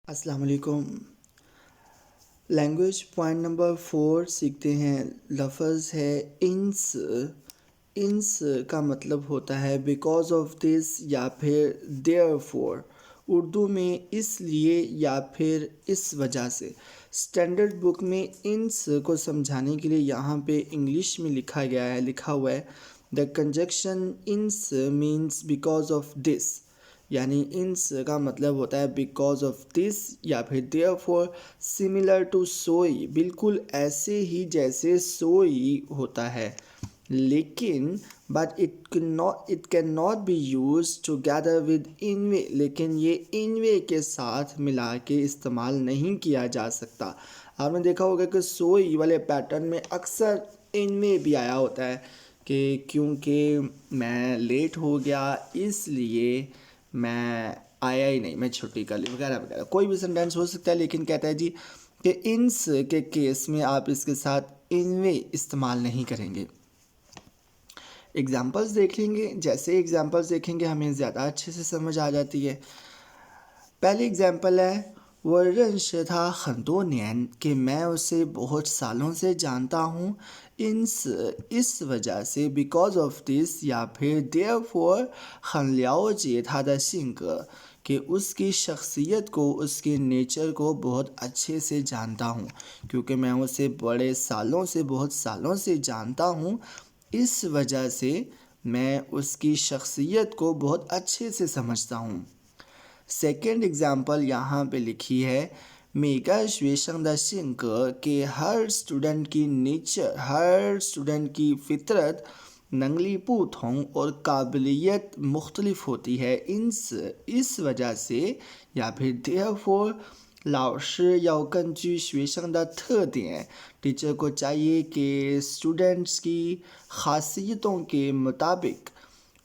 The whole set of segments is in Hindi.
अस्सलाम वालेकुम। लैंग्वेज पॉइंट नंबर 4 सीखते हैं। लफ्ज़ है इंस। इंस का मतलब होता है बिकॉज ऑफ दिस या फिर देयरफॉर। उर्दू में इसलिए या फिर इस वजह से। स्टैंडर्ड बुक में इंस को समझाने के लिए यहाँ पे इंग्लिश में लिखा हुआ है द कंजक्शन इंस मीन्स बिकॉज ऑफ दिस, यानी इंस का मतलब होता है बिकॉज ऑफ दिस या फिर देयरफॉर। सिमिलर टू सोई, बिल्कुल ऐसे ही जैसे सोई होता है, लेकिन but it can not be use together with इनवे, लेकिन ये इनवे के साथ मिला के इस्तेमाल नहीं किया जा सकता। आपने देखा होगा कि सोई वाले पैटर्न में अक्सर इनवे भी आया होता है कि क्योंकि मैं लेट हो गया इसलिए मैं आया ही नहीं, मैं छुट्टी कर ली वगैरह वगैरह। कोई भी सेंटेंस हो सकता है, लेकिन कहता है जी कि इन्स के केस में आप इसके साथ इनवे इस्तेमाल नहीं करेंगे। एग्जाम्पल्स देख लेंगे, जैसे एग्जाम्पल्स देखेंगे हमें ज़्यादा अच्छे से समझ आ जाती है। पहली एग्जाम्पल है 我认识他很多年 कि मैं उसे बहुत सालों से जानता हूँ। इस वजह से बिकॉज ऑफ दिस या फिर therefore 很了解他的性格 कि उसकी शख्सियत को, उसके नेचर को बहुत अच्छे से जानता हूँ। क्योंकि मैं उसे बहुत सालों से जानता हूँ, इस वजह से मैं उसकी शख्सियत को बहुत अच्छे से समझता हूँ। सेकेंड एग्जाम्पल यहाँ पे लिखी है 每个学生的性格 कि हर स्टूडेंट की नेचर, हर स्टूडेंट की फितरत नंगली पुथों और काबिलियत मुख्तलिफ होती है। इस वजह से या फिर therefore 老师要根据学生的特点 टीचर को चाहिए कि स्टूडेंट्स की खासियतों के मुताबिक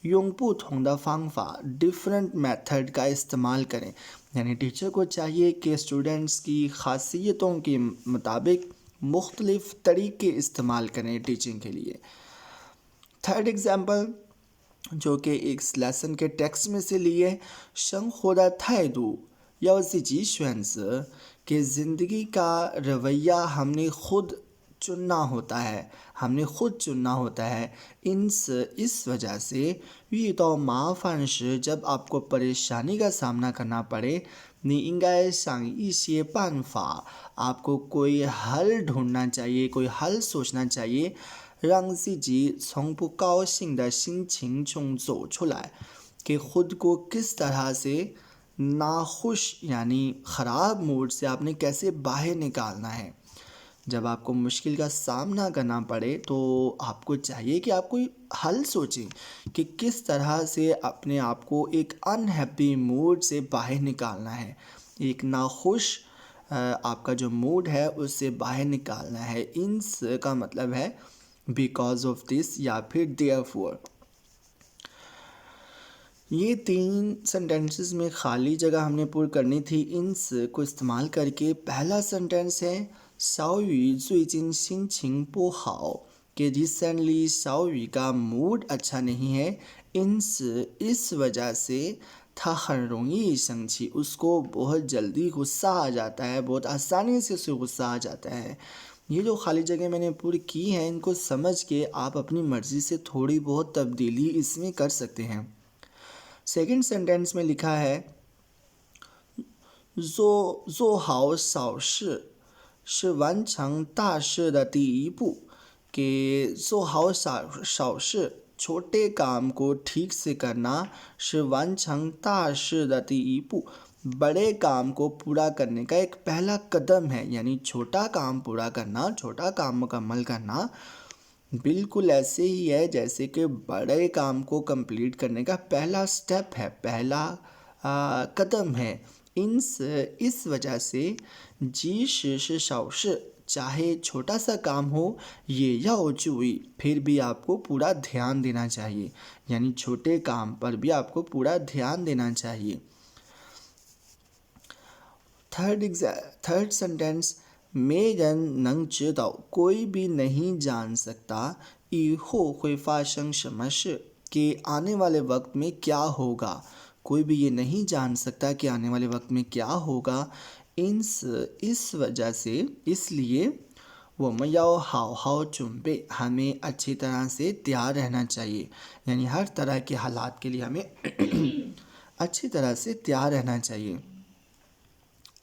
用不同的方法 डिफरेंट मेथड का इस्तेमाल करें। यानी टीचर को चाहिए कि स्टूडेंट्स की खासियतों के मुताबिक मुख्तलिफ तरीके इस्तेमाल करें टीचिंग के लिए। थर्ड एग्जाम्पल जो कि एक लेसन के टेक्स्ट में से लिए 生活的态度要自己选择 कि ज़िंदगी का रवैया हमने खुद चुनना होता है। इस वजह से 遇到麻烦时 जब आपको परेशानी का सामना करना पड़े 你应该想一些办法 आपको कोई हल ढूंढना चाहिए, कोई हल सोचना चाहिए 让自己从不高兴的心情中走出来 कि खुद को किस तरह से नाखुश यानी ख़राब मूड से आपने कैसे बाहर निकालना है। जब आपको मुश्किल का सामना करना पड़े तो आपको चाहिए कि आप कोई हल सोचें कि किस तरह से अपने आप को एक अनहैप्पी मूड से बाहर निकालना है, एक नाखुश आपका जो मूड है उससे बाहर निकालना है। इंस का मतलब है बिकॉज ऑफ दिस या फिर देयरफॉर। ये 3 सेंटेंसेस में खाली जगह हमने पूरी करनी थी इंस को इस्तेमाल करके। पहला सेंटेंस है 小雨最近心情不好 कि रिसेंटली 小雨का मूड अच्छा नहीं है। इस वजह से 他很容易生气 उसको बहुत जल्दी गुस्सा आ जाता है, बहुत आसानी से उसे गुस्सा आ जाता है। ये जो खाली जगह मैंने पूरी की हैं इनको समझ के आप अपनी मर्ज़ी से थोड़ी बहुत तब्दीली इसमें कर सकते हैं। सेकंड सेंटेंस में लिखा है 做好小事是完成大事的第一步 कि 做好小事 छोटे काम को ठीक से करना 是完成大事的第一步 बड़े काम को पूरा करने का एक पहला कदम है। यानी छोटा काम पूरा करना, छोटा काम मुकम्मल करना बिल्कुल ऐसे ही है जैसे कि बड़े काम को कंप्लीट करने का पहला स्टेप है, पहला कदम है। इस वजह से 即使是小事 चाहे छोटा सा काम हो ये याओ चुई फिर भी आपको पूरा ध्यान देना चाहिए। यानी छोटे काम पर भी आपको पूरा ध्यान देना चाहिए। थर्ड सेंटेंस 没人能知道 कोई भी नहीं जान सकता 以后会发生什么事 कि आने वाले वक्त में क्या होगा। कोई भी ये नहीं जान सकता कि आने वाले वक्त में क्या होगा। इस वजह से इसलिए वो मयाओ हाव हाव चुम्बे, हमें अच्छी तरह से तैयार रहना चाहिए, यानी हर तरह के हालात के लिए हमें अच्छी तरह से तैयार रहना चाहिए।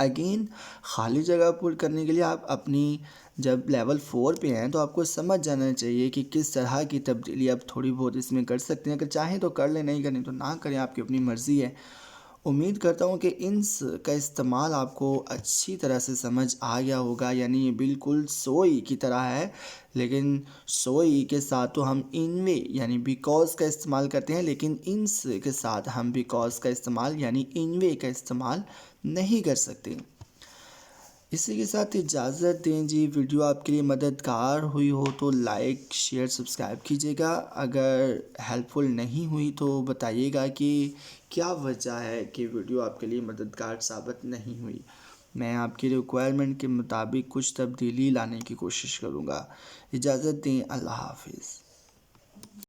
अगेन खाली जगह पूर्ण करने के लिए आप अपनी जब लेवल 4 पे हैं तो आपको समझ जाना चाहिए कि किस तरह की तब्दीली आप थोड़ी बहुत इसमें कर सकते हैं। अगर चाहें तो कर लें, नहीं करें तो ना करें, आपकी अपनी मर्ज़ी है। उम्मीद करता हूँ कि इंस का इस्तेमाल आपको अच्छी तरह से समझ आ गया होगा। यानी ये बिल्कुल सोई की तरह है, लेकिन सोई के साथ तो हम इनवे यानी बिकॉज का इस्तेमाल करते हैं, लेकिन इंस के साथ हम बिकॉज का इस्तेमाल यानी इनवे का इस्तेमाल नहीं कर सकते। इसी के साथ इजाज़त दें जी। वीडियो आपके लिए मददगार हुई हो तो लाइक शेयर सब्सक्राइब कीजिएगा। अगर हेल्पफुल नहीं हुई तो बताइएगा कि क्या वजह है कि वीडियो आपके लिए मददगार साबित नहीं हुई। मैं आपकी रिक्वायरमेंट के मुताबिक कुछ तब्दीली लाने की कोशिश करूँगा। इजाज़त दें, अल्लाह हाफिज़।